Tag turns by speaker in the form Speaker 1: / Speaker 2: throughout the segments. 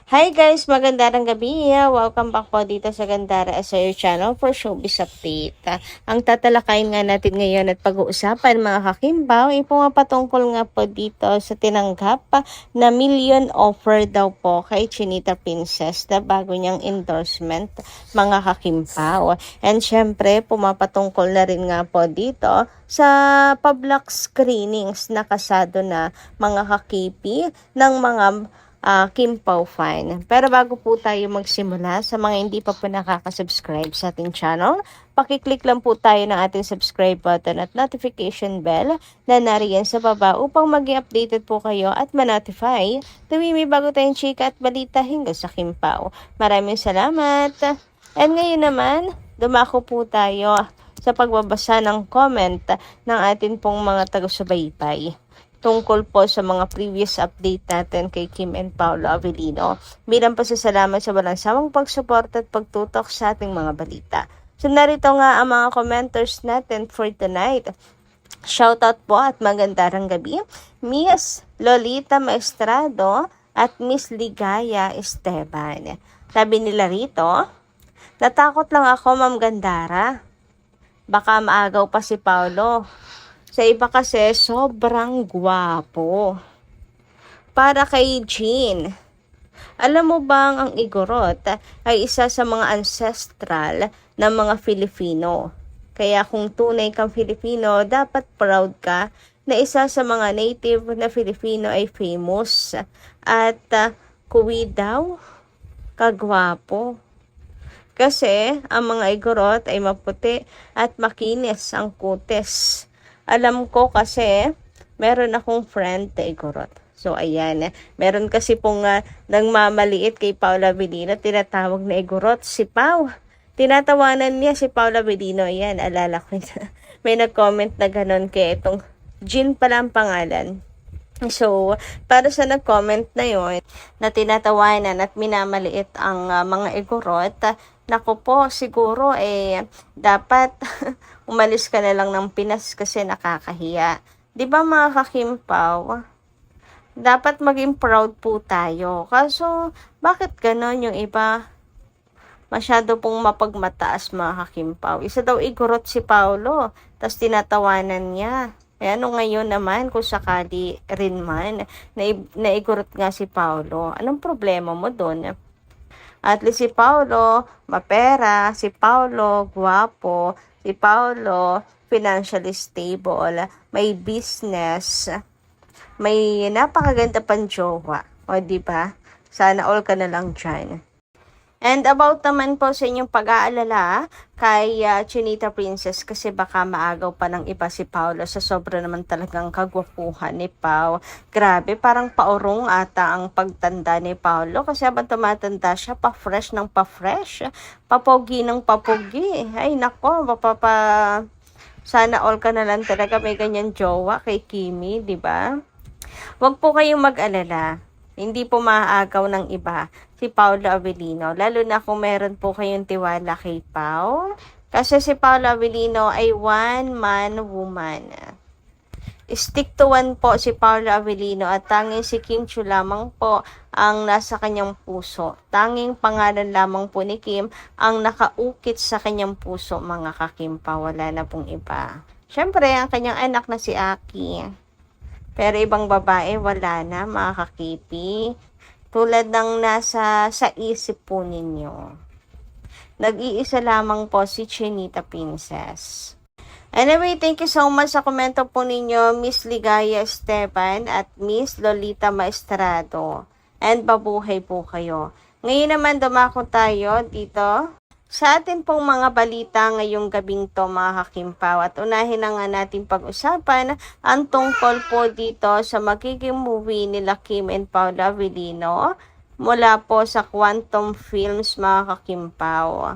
Speaker 1: Hi guys, magandang gabi. Welcome back po dito sa Gandara sa your channel for showbiz update. Ang tatalakayin nga natin ngayon at pag-uusapan mga kakimbaw ay pumapatungkol nga po dito sa tinanggap na million offer daw po kay Chinita Princess na bago niyang endorsement mga kakimbaw. And syempre pumapatungkol na rin nga po dito sa public screenings na kasado na mga kakipi ng mga Kim Pao Fine. Pero bago po tayo magsimula, sa mga hindi pa po nakaka-subscribe sa ating channel, pakiclick lang po tayo ng ating subscribe button at notification bell na nariyan sa baba upang maging updated po kayo at ma-notify tuwing may bago tayong chika at balita hinggil sa Kim Pao. Maraming salamat! And ngayon naman, dumako po tayo sa pagbabasa ng comment ng atin pong mga taga-subaybay tungkol po sa mga previous update natin kay Kim and Paolo Avellino bilang pasasalamat sa walang sawang pagsuporta at pagtutok sa ating mga balita. So narito nga ang mga commenters natin for tonight. Shoutout po at magandang gabi, Miss Lolita Maestrado at Miss Ligaya Esteban. Sabi nila rito, natakot lang ako, Ma'am Gandara. Baka maagaw pa si Paolo. Sa iba kasi, sobrang gwapo. Para kay Jean, alam mo bang ang Igorot ay isa sa mga ancestral ng mga Filipino? Kaya kung tunay kang Filipino, dapat proud ka na isa sa mga native na Filipino ay famous. At kuwi daw, kagwapo. Kasi ang mga Igorot ay maputi at makinis ang kutis. Alam ko kasi, meron akong friend na Igorot. So, ayan. Meron kasi pong nagmamaliit kay Paolo Avellino, tinatawag na Igorot, si Pau. Tinatawanan niya si Paolo Avellino. Ayan, alala ko na. May nag-comment na ganun kay itong Jean pala ang pangalan. So, para sa nag-comment na yon na tinatawanan at minamaliit ang mga Igorot, naku po, siguro dapat umalis ka na lang ng Pinas kasi nakakahiya. 'Di ba mga kakimpaw? Dapat maging proud po tayo. Kaso, bakit ganon yung iba? Masyado pong mapagmataas mga kakimpaw. Isa daw Igorot si Paolo, tas tinatawanan niya. Ano ngayon naman kung sakali rin man naigurot nga si Paolo? Anong problema mo doon? At least si Paolo, mapera, si Paolo, guwapo, si Paolo, financially stable, may business, may napakaganda pang jowa. O, diba? Sana all ka na lang dyan. And about naman po sa inyong pag-aalala kay Chinita Princess kasi baka maagaw pa ng iba si Paolo sa sobra naman talagang kagwapuhan ni Pao. Grabe, parang paurong ata ang pagtanda ni Paolo kasi habang tumatanda siya, pa-fresh ng pa-fresh, papogi ng papogi. Ay nako, sana all ka na lang talaga may ganyan jowa kay Kimi, di ba? Huwag po kayong mag-alala. Hindi po maaagaw ng iba si Paolo Avellino. Lalo na kung meron po kayong tiwala kay Pao. Kasi si Paolo Avellino ay one-man woman. Stick to one po si Paolo Avellino at tanging si Kim Chiu lamang po ang nasa kanyang puso. Tanging pangalan lamang po ni Kim ang nakaukit sa kanyang puso, mga kakimpa. Wala na pong iba. Siyempre, ang kanyang anak na si Aki. Pero ibang babae, wala na, mga kakipi. Tulad ng nasa sa isip po ninyo. Nag-iisa lamang po si Chinita Princess. Anyway, thank you so much sa komento po ninyo, Miss Ligaya Esteban at Miss Lolita Maestrado. And babuhay po kayo. Ngayon naman dumako tayo dito sa atin pong mga balita ngayong gabing to, mga kakimpaw. At unahin na nga natin pag-usapan ang tungkol po dito sa magiging movie nila Kim and Paolo Avellino mula po sa Quantum Films, mga kakimpaw.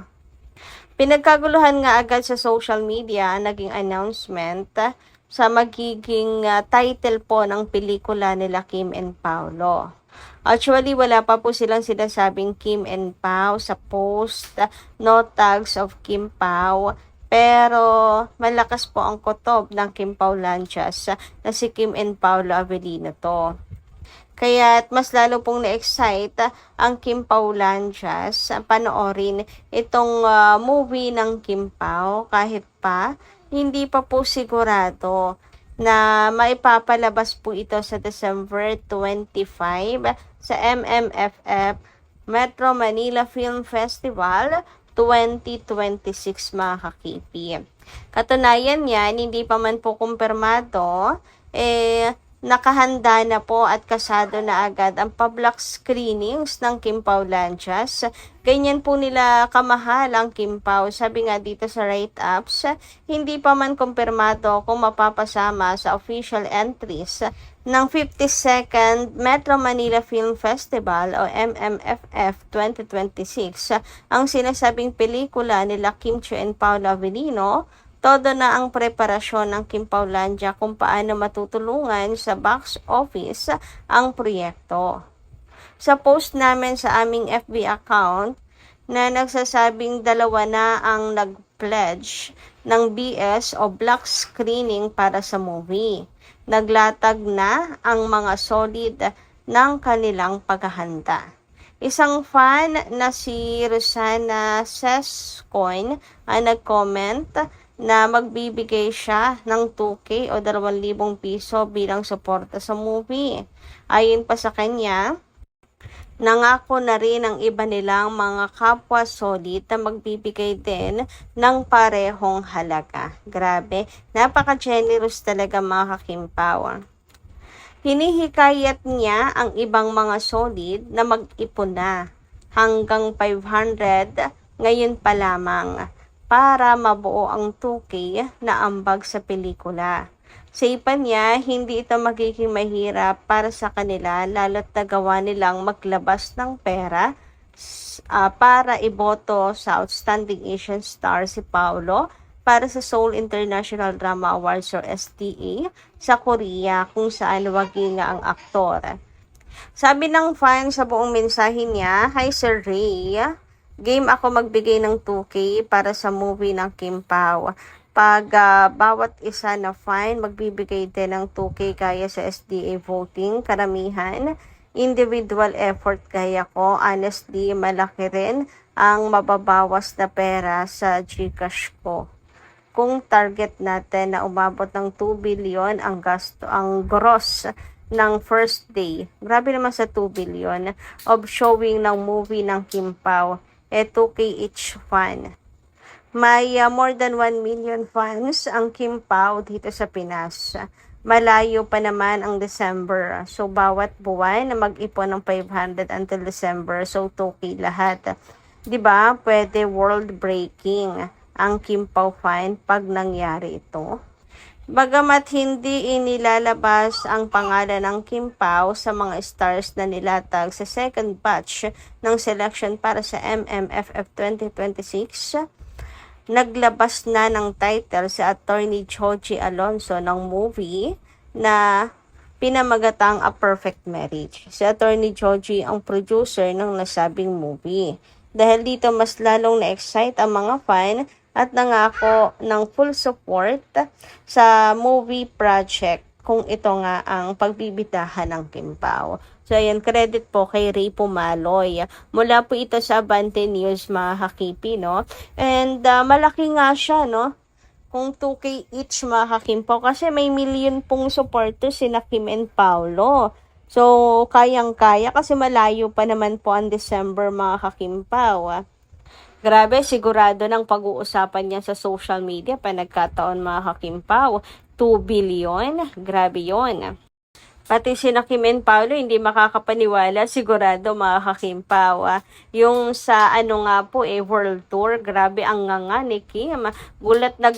Speaker 1: Pinagkaguluhan nga agad sa social media ang naging announcement sa magiging title po ng pelikula nila Kim and Paolo. Actually, wala pa po silang sinasabing Kim and Pao sa post, no tags of Kim Pao. Pero malakas po ang kutob ng Kim Pao Lanchas na si Kim and Paolo Avellino to. Kaya't mas lalo pong na-excite ang Kim Paulandias panoorin itong movie ng Kim Pao kahit pa hindi pa po sigurado na maipapalabas po ito sa December 25 sa MMFF Metro Manila Film Festival 2026 mga kakipi. Katunayan yan, hindi pa man po kumpirmado, nakahanda na po at kasado na agad ang public screenings ng Kim Paulandias. Ganyan po nila kamahal ang Kim Pao. Sabi nga dito sa write-ups, hindi pa man kumpirmado kung mapapasama sa official entries ng 52nd Metro Manila Film Festival o MMFF 2026 ang sinasabing pelikula nila Kim Chiu and Paolo Avellino. Todo na ang preparasyon ng Kim Paulandia kung paano matutulungan sa box office ang proyekto. Sa post namin sa aming FB account na nagsasabing 2 na ang nag-pledge ng BS o block screening para sa movie. Naglatag na ang mga solid ng kanilang paghahanda. Isang fan na si Rosana Sescoin ay nag-comment na magbibigay siya ng 2K o 2,000 piso bilang suporta sa movie. Ayon pa sa kanya, nangako na rin ang iba nilang mga kapwa solid na magbibigay din ng parehong halaga. Grabe, napaka-generous talaga mga kakimpaw. Hinihikayat niya ang ibang mga solid na mag-ipon na hanggang 500 ngayon pa lamang para mabuo ang 2K na ambag sa pelikula. Sa ipa niya, hindi ito magiging mahirap para sa kanila lalo't nagawa nilang maglabas ng pera para iboto sa Outstanding Asian Star si Paolo para sa Seoul International Drama Awards or STA sa Korea kung saan wagi nga ang aktor. Sabi ng fan sa buong mensahe niya, "Hi Sir Ray, game ako magbigay ng 2K para sa movie ng Kim Pao. Pag bawat isa na fan, magbibigay din ng 2K gaya sa SDA voting, karamihan, individual effort gaya ko. Honestly, malaki rin ang mababawas na pera sa Gcash ko. Kung target natin na umabot ng 2 billion ang gasto, ang gross ng first day. Grabe naman sa 2 billion of showing ng movie ng Kim Pao. 2K each fan. May more than 1 million fans ang Kim Pao dito sa Pinas. Malayo pa naman ang December. So, bawat buwan na mag-ipon ng 500 until December. So, 2K lahat. Diba? Pwede world breaking ang Kim Pao fan pag nangyari ito. Bagamat hindi inilalabas ang pangalan ng Kim Pao sa mga stars na nilatag sa second batch ng selection para sa MMFF 2026, naglabas na ng title si Attorney Joji Alonso ng movie na pinamagatang A Perfect Marriage. Si Attorney Joji ang producer ng nasabing movie. Dahil dito mas lalong na-excite ang mga fan at nangako ng full support sa movie project kung ito nga ang pagbibitahan ng Kim Pao. So, ayan, credit po kay Ray Pumaloy. Mula po ito sa Abante News, mga kakipi, no? And malaki nga siya, no? Kung 2K each, mga Kim Pao. Kasi may million pong supporters sina Kim and Paolo. So, kayang-kaya kasi malayo pa naman po ang December, mga Kim Pao. Grabe, sigurado ng pag-uusapan niya sa social media pa nagkataon mga Kim Pao. 2 billion, grabe yon. Pati sina Kim and Paolo hindi makakapaniwala, sigurado mga Kim Pao. Yung sa nga po world tour, grabe ang nga ni Kim. Gulat na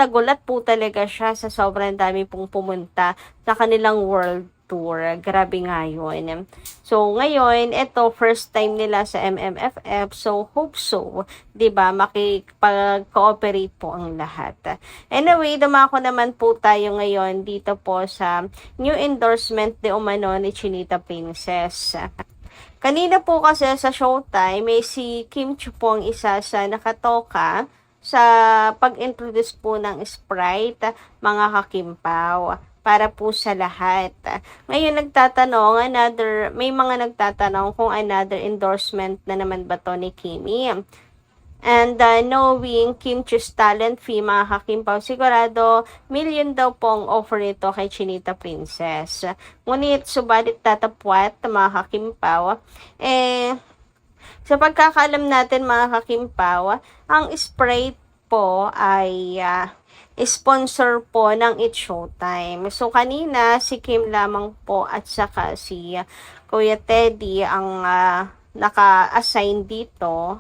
Speaker 1: gulat po talaga siya sa sobrang dami pong pumunta sa kanilang world tour. Grabe nga yun. So, ngayon, ito, first time nila sa MMFF. So, hope so. Diba? Makipag-cooperate po ang lahat. Anyway, dumako naman po tayo ngayon dito po sa new endorsement de umano ni Chinita Princess. Kanina po kasi sa Showtime, may si Kim Chiu po ang isa sa nakatoka sa pag-introduce po ng Sprite, mga Kim Pao. para po sa lahat. Ngayon may mga nagtatanong kung another endorsement na naman ba to ni Kimi. And knowing Kim Chiu's talent fee, mga kakimpaw, sigurado million daw pong offer nito kay Chinita Princess. Ngunit subalit tatapwat, mga kakimpaw, sa pagkakaalam natin, mga kakimpaw, ang Sprite po ay sponsor po ng It's Showtime. So kanina si Kim lamang po at saka si Kuya Teddy ang naka-assign dito.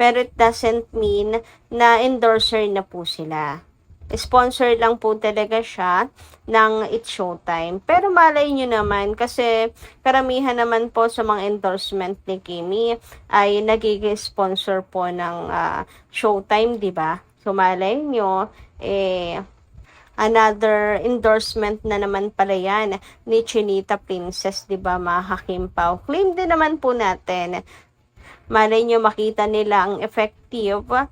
Speaker 1: Pero it doesn't mean na endorser na po sila. Sponsor lang po talaga siya ng It's Showtime. Pero malay nyo naman kasi karamihan naman po sa mga endorsement ni Kimi ay nagiging sponsor po ng Showtime, di ba? So malay nyo, another endorsement na naman pala yan ni Chinita Princess, di ba, mga kakimpaw? Claim din naman po natin. Malay nyo makita nila ang effectiveness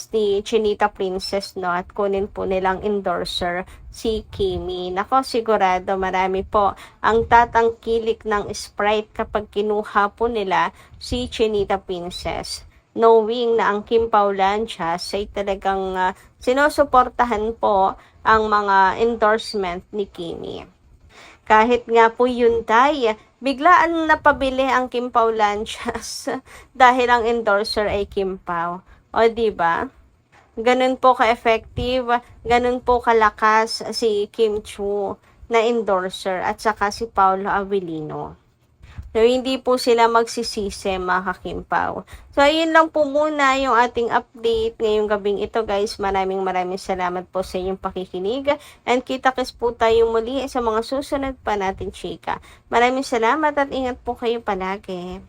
Speaker 1: ni Chinita Princess, no, at kunin po nilang endorser si Kimi. Nako, sigurado marami po ang tatangkilik ng Sprite kapag kinuha po nila si Chinita Princess, knowing na ang Kim Paulanchas ay talagang sinusuportahan po ang mga endorsement ni Kimi. Kahit nga po yun tayo, biglaan napabili ang Kim Paulanchas dahil ang endorser ay Kim Pao. O diba? Ganun po ka-effective, ganun po kalakas si Kim Chiu na endorser at saka si Paolo Avellino. So, hindi po sila magsisisi, mga kakimpaw. So, ayun lang po muna yung ating update ngayong gabing ito, guys. Maraming salamat po sa inyong pakikinig. And kita-kits po tayo muli sa mga susunod pa natin, chika. Maraming salamat at ingat po kayo palagi.